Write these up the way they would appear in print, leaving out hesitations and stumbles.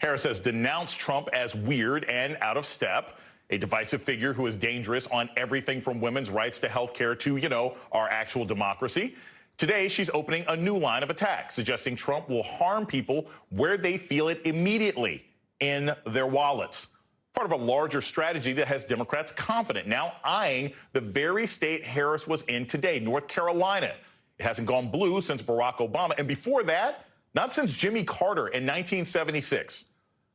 Harris has denounced Trump as weird and out of step, a divisive figure who is dangerous on everything from women's rights to health care to, our actual democracy. Today, she's opening a new line of attack, suggesting Trump will harm people where they feel it immediately, in their wallets. Part of a larger strategy that has Democrats confident, now eyeing the very state Harris was in today, North Carolina. It hasn't gone blue since Barack Obama, and before that, not since Jimmy Carter in 1976.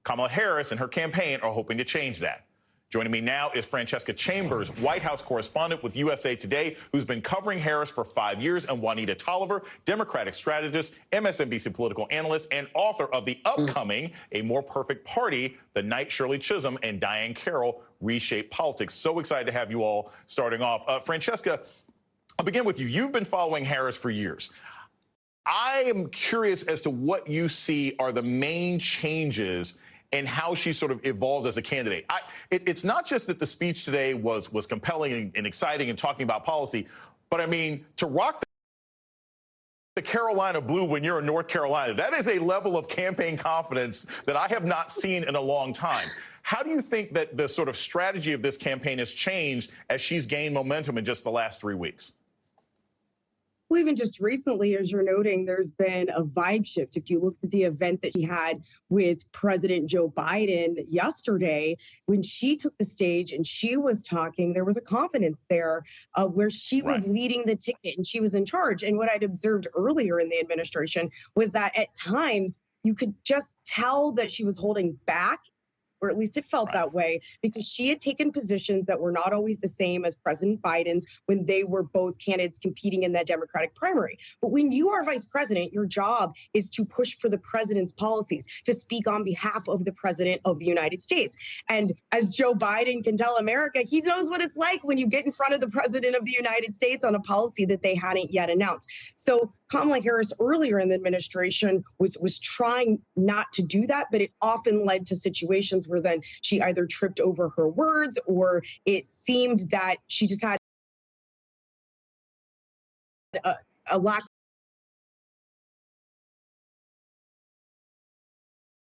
Kamala Harris and her campaign are hoping to change that. Joining me now is Francesca Chambers, White House correspondent with USA Today, who's been covering Harris for 5 years, and Juanita Tolliver, Democratic strategist, MSNBC political analyst, and author of the upcoming A More Perfect Party, The Night Shirley Chisholm and Diane Carroll Reshape Politics. So excited to have you all starting off. Francesca, I'll begin with you. You've been following Harris for years. I am curious as to what you see are the main changes and how she sort of evolved as a candidate. It's not just that the speech today was compelling and exciting and talking about policy, but I mean, to rock the Carolina blue when you're in North Carolina, that is a level of campaign confidence that I have not seen in a long time. How do you think that the sort of strategy of this campaign has changed as she's gained momentum in just the last 3 weeks? Well, even just recently, as you're noting, there's been a vibe shift. If you looked at the event that she had with President Joe Biden yesterday, when she took the stage and she was talking, there was a confidence there where she was leading the ticket and she was in charge. And what I'd observed earlier in the administration was that at times you could just tell that she was holding back, or at least it felt that way, because she had taken positions that were not always the same as President Biden's when they were both candidates competing in that Democratic primary. But when you are vice president, your job is to push for the president's policies, to speak on behalf of the president of the United States. And as Joe Biden can tell America, he knows what it's like when you get in front of the president of the United States on a policy that they hadn't yet announced. So Kamala Harris earlier in the administration was trying not to do that, but it often led to situations where then she either tripped over her words or it seemed that she just had a lack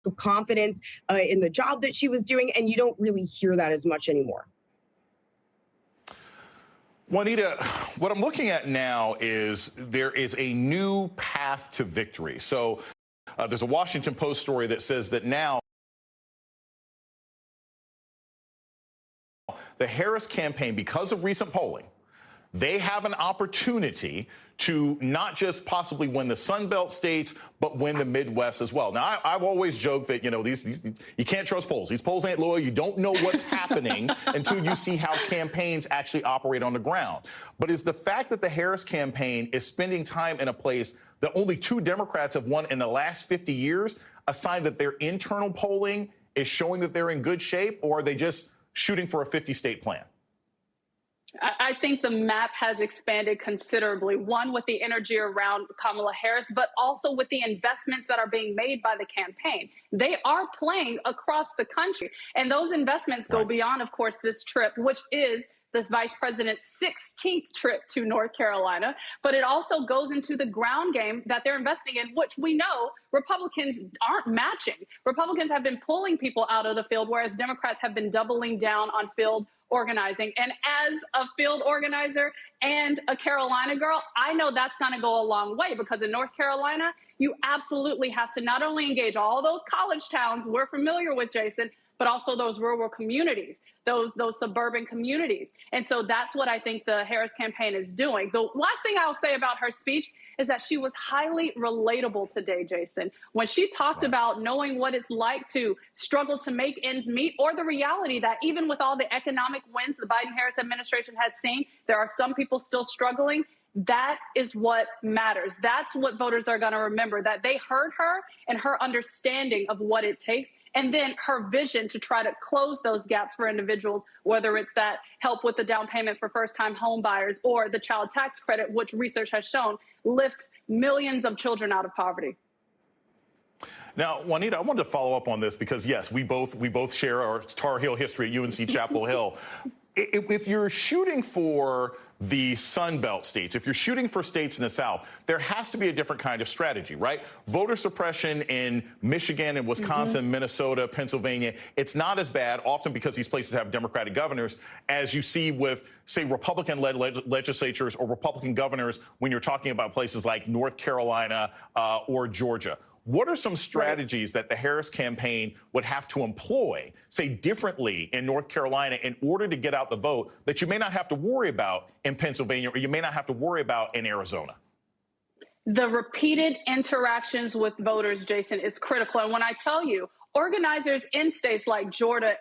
of confidence in the job that she was doing, and you don't really hear that as much anymore. Juanita, what I'm looking at now is there is a new path to victory. So there's a Washington Post story that says that now the Harris campaign, because of recent polling, they have an opportunity to not just possibly win the Sun Belt states, but win the Midwest as well. Now, I've always joked that, these you can't trust polls. These polls ain't loyal. You don't know what's happening until you see how campaigns actually operate on the ground. But is the fact that the Harris campaign is spending time in a place that only 2 Democrats have won in the last 50 years a sign that their internal polling is showing that they're in good shape, or are they just shooting for a 50-state plan? I think the map has expanded considerably, one, with the energy around Kamala Harris, but also with the investments that are being made by the campaign. They are playing across the country, and those investments go beyond, of course, this trip, which is the vice president's 16th trip to North Carolina, but it also goes into the ground game that they're investing in, which we know Republicans aren't matching. Republicans have been pulling people out of the field, whereas Democrats have been doubling down on field organizing. And as a field organizer and a Carolina girl, I know that's going to go a long way, because in North Carolina, you absolutely have to not only engage all those college towns we're familiar with, Jason, but also those rural communities, those suburban communities. And so that's what I think the Harris campaign is doing. The last thing I'll say about her speech is that she was highly relatable today, Jason. When she talked about knowing what it's like to struggle to make ends meet, or the reality that even with all the economic wins the Biden-Harris administration has seen, there are some people still struggling. That is what matters. That's what voters are going to remember, that they heard her and her understanding of what it takes, and then her vision to try to close those gaps for individuals, whether it's that help with the down payment for first-time home buyers or the child tax credit, which research has shown lifts millions of children out of poverty. Now, Juanita, I wanted to follow up on this because, yes, we both share our Tar Heel history at UNC Chapel Hill. If you're shooting for the Sun Belt states, if you're shooting for states in the South, there has to be a different kind of strategy, right? Voter suppression in Michigan and Wisconsin, Minnesota, Pennsylvania, it's not as bad, often because these places have Democratic governors, as you see with, say, Republican-led legislatures or Republican governors when you're talking about places like North Carolina or Georgia. What are some strategies that the Harris campaign would have to employ, say, differently in North Carolina in order to get out the vote that you may not have to worry about in Pennsylvania or you may not have to worry about in Arizona? The repeated interactions with voters, Jason, is critical. And when I tell you, organizers in states like Georgia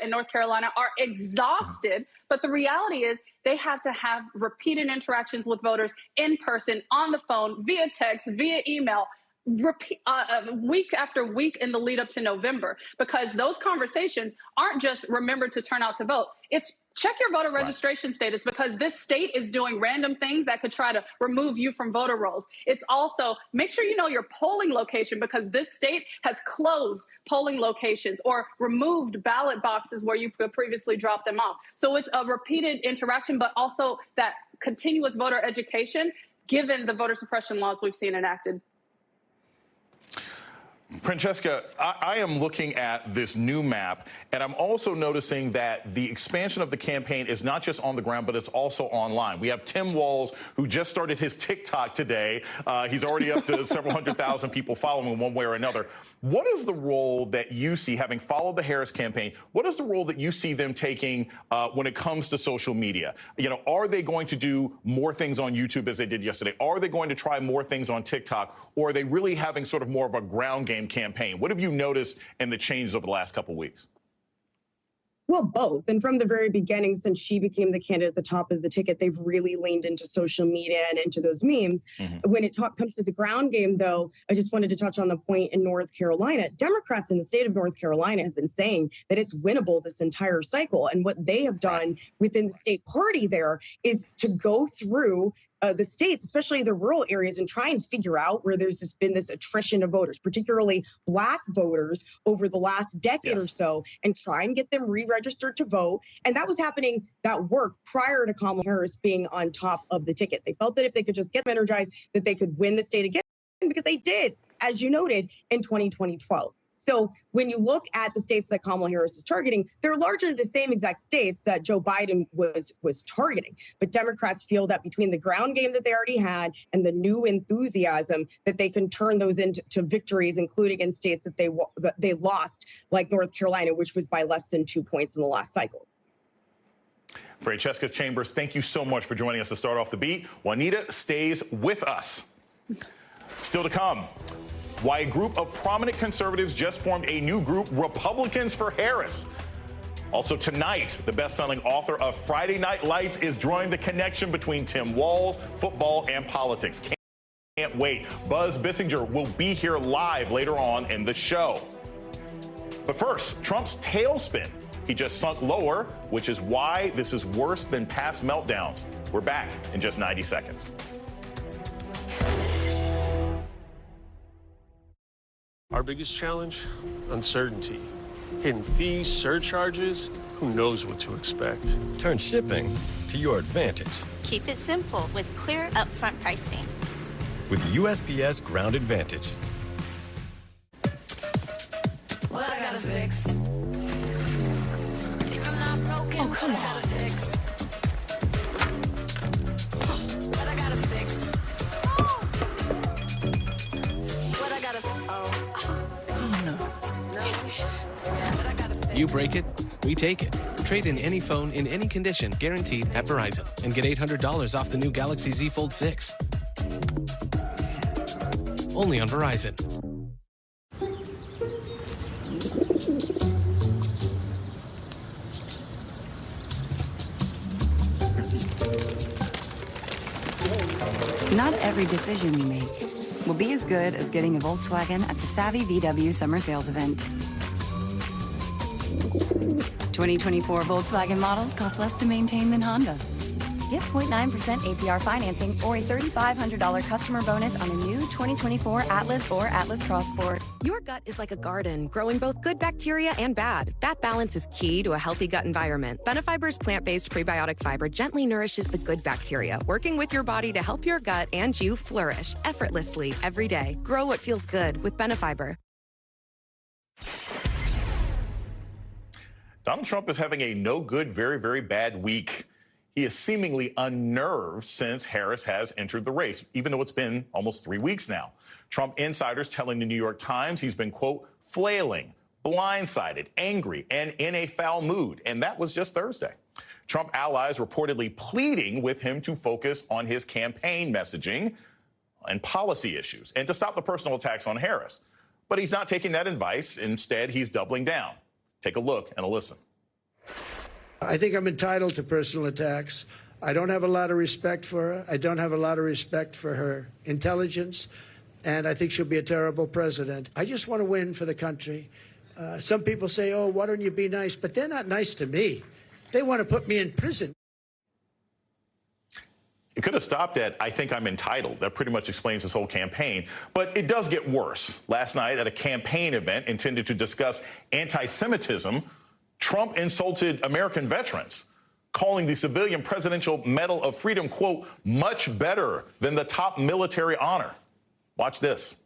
and North Carolina are exhausted, but the reality is they have to have repeated interactions with voters in person, on the phone, via text, via email, week after week in the lead up to November, because those conversations aren't just remember to turn out to vote. It's check your voter registration status, because this state is doing random things that could try to remove you from voter rolls. It's also make sure you know your polling location, because this state has closed polling locations or removed ballot boxes where you could previously drop them off. So it's a repeated interaction, but also that continuous voter education, given the voter suppression laws we've seen enacted. Francesca, I am looking at this new map, and I'm also noticing that the expansion of the campaign is not just on the ground, but it's also online. We have Tim Walz, who just started his TikTok today. He's already up to several 100,000 people following him one way or another. What is the role that you see, having followed the Harris campaign, what is the role that you see them taking when it comes to social media? You know, are they going to do more things on YouTube as they did yesterday? Are they going to try more things on TikTok? Or are they really having sort of more of a ground game campaign? What have you noticed in the changes over the last couple of weeks? Well, both. And from the very beginning, since she became the candidate at the top of the ticket, they've really leaned into social media and into those memes. When it comes to the ground game, though, I just wanted to touch on the point in North Carolina. Democrats in the state of North Carolina have been saying that it's winnable this entire cycle. And what they have done within the state party there is to go through the states, especially the rural areas, and try and figure out where there's been this attrition of voters, particularly Black voters over the last decade or so, and try and get them re-registered to vote. And that was happening, that work, prior to Kamala Harris being on top of the ticket. They felt that if they could just get them energized, that they could win the state again, because they did, as you noted, in 2012. So when you look at the states that Kamala Harris is targeting, they're largely the same exact states that Joe Biden was targeting. But Democrats feel that between the ground game that they already had and the new enthusiasm, that they can turn those into victories, including in states that they lost, like North Carolina, which was by less than 2 points in the last cycle. Francesca Chambers, thank you so much for joining us to start off the beat. Juanita stays with us. Still to come, why a group of prominent conservatives just formed a new group, Republicans for Harris. Also tonight, the best-selling author of Friday Night Lights is drawing the connection between Tim Walz, football, and politics. Can't wait. Buzz Bissinger will be here live later on in the show. But first, Trump's tailspin. He just sunk lower, which is why this is worse than past meltdowns. We're back in just 90 seconds. Our biggest challenge? Uncertainty. Hidden fees, surcharges, who knows what to expect. Turn shipping to your advantage. Keep it simple with clear upfront pricing. With USPS Ground Advantage. What I gotta fix. If I'm not broken, Oh, come what I on. gotta fix. What I gotta fix. What I gotta You break it, we take it. Trade in any phone in any condition, guaranteed at Verizon. And get $800 off the new Galaxy Z Fold 6. Only on Verizon. Not every decision we make will be as good as getting a Volkswagen at the Savvy VW Summer Sales Event. 2024 Volkswagen models cost less to maintain than Honda. Get 0.9% APR financing or a $3,500 customer bonus on a new 2024 Atlas or Atlas Cross Sport. Your gut is like a garden, growing both good bacteria and bad. That balance is key to a healthy gut environment. Benefiber's plant-based prebiotic fiber gently nourishes the good bacteria, working with your body to help your gut and you flourish effortlessly every day. Grow what feels good with Benefiber. Donald Trump is having a no good, very, very bad week. He is seemingly unnerved since Harris has entered the race, even though it's been almost 3 weeks now. Trump insiders telling the New York Times he's been, quote, flailing, blindsided, angry, and in a foul mood. And that was just Thursday. Trump allies reportedly pleading with him to focus on his campaign messaging and policy issues and to stop the personal attacks on Harris. But he's not taking that advice. Instead, he's doubling down. Take a look and a listen. I think I'm entitled to personal attacks. I don't have a lot of respect for her. I don't have a lot of respect for her intelligence. And I think she'll be a terrible president. I just want to win for the country. Some people say, oh, why don't you be nice? But they're not nice to me. They want to put me in prison. It could have stopped at, I think I'm entitled. That pretty much explains his whole campaign. But it does get worse. Last night at a campaign event intended to discuss anti-Semitism, Trump insulted American veterans, calling the Civilian Presidential Medal of Freedom, quote, much better than the top military honor. Watch this.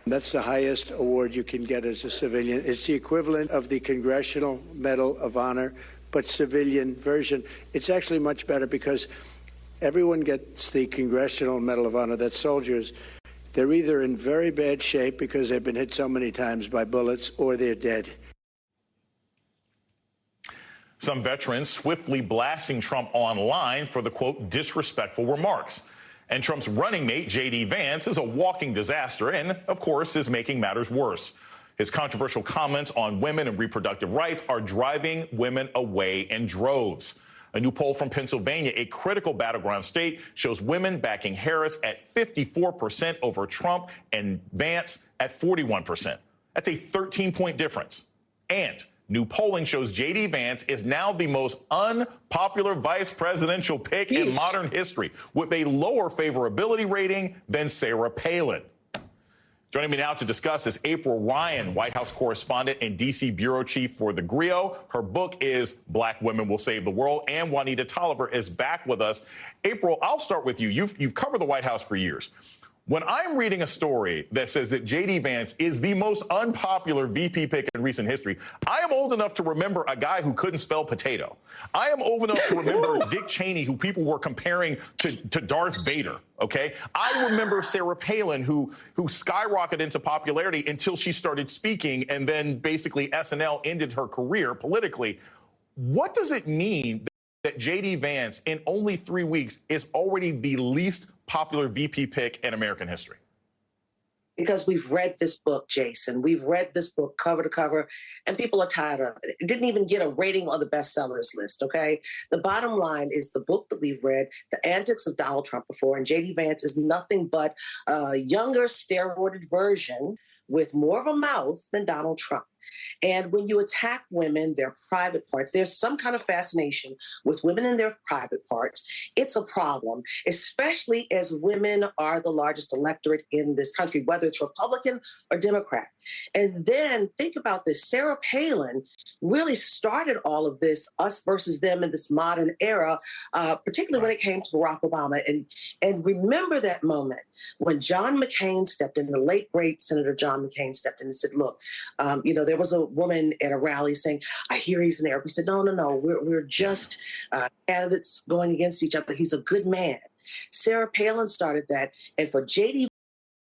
That's the highest award you can get as a civilian. It's the equivalent of the Congressional Medal of Honor, but civilian version. It's actually much better because everyone gets the Congressional Medal of Honor. That's soldiers. They're either in very bad shape because they've been hit so many times by bullets or they're dead. Some veterans swiftly blasting Trump online for the, quote, disrespectful remarks. And Trump's running mate, J.D. Vance, is a walking disaster and, of course, is making matters worse. His controversial comments on women and reproductive rights are driving women away in droves. A new poll from Pennsylvania, a critical battleground state, shows women backing Harris at 54% over Trump and Vance at 41%. That's a 13-point difference. And new polling shows J.D. Vance is now the most unpopular vice presidential pick in modern history, with a lower favorability rating than Sarah Palin. Joining me now to discuss is April Ryan, White House correspondent and D.C. bureau chief for The Griot. Her book is Black Women Will Save the World, and Juanita Tolliver is back with us. April, I'll start with you. You've covered the White House for years. When I'm reading a story that says that J.D. Vance is the most unpopular VP pick in recent history, I am old enough to remember a guy who couldn't spell potato. I am old enough to remember Dick Cheney, who people were comparing to Darth Vader, okay? I remember Sarah Palin, who skyrocketed into popularity until she started speaking, and then basically SNL ended her career politically. What does it mean that J.D. Vance, in only 3 weeks, is already the least popular VP pick in American history? Because we've read this book, Jason. We've read this book cover to cover, and people are tired of it. It didn't even get a rating on the bestsellers list, okay? The bottom line is the book that we've read, The Antics of Donald Trump Before, and J.D. Vance is nothing but a younger, steroided version with more of a mouth than Donald Trump. And when you attack women, their private parts, there's some kind of fascination with women and their private parts. It's a problem, especially as women are the largest electorate in this country, whether it's Republican or Democrat. And then think about this. Sarah Palin really started all of this, us versus them in this modern era, particularly when it came to Barack Obama. And remember that moment when John McCain stepped in, the late, great Senator John McCain stepped in and said, look, there was a woman at a rally saying, I hear he's an Arab. He said, no, we're just candidates going against each other. He's a good man. Sarah Palin started that. And for J.D.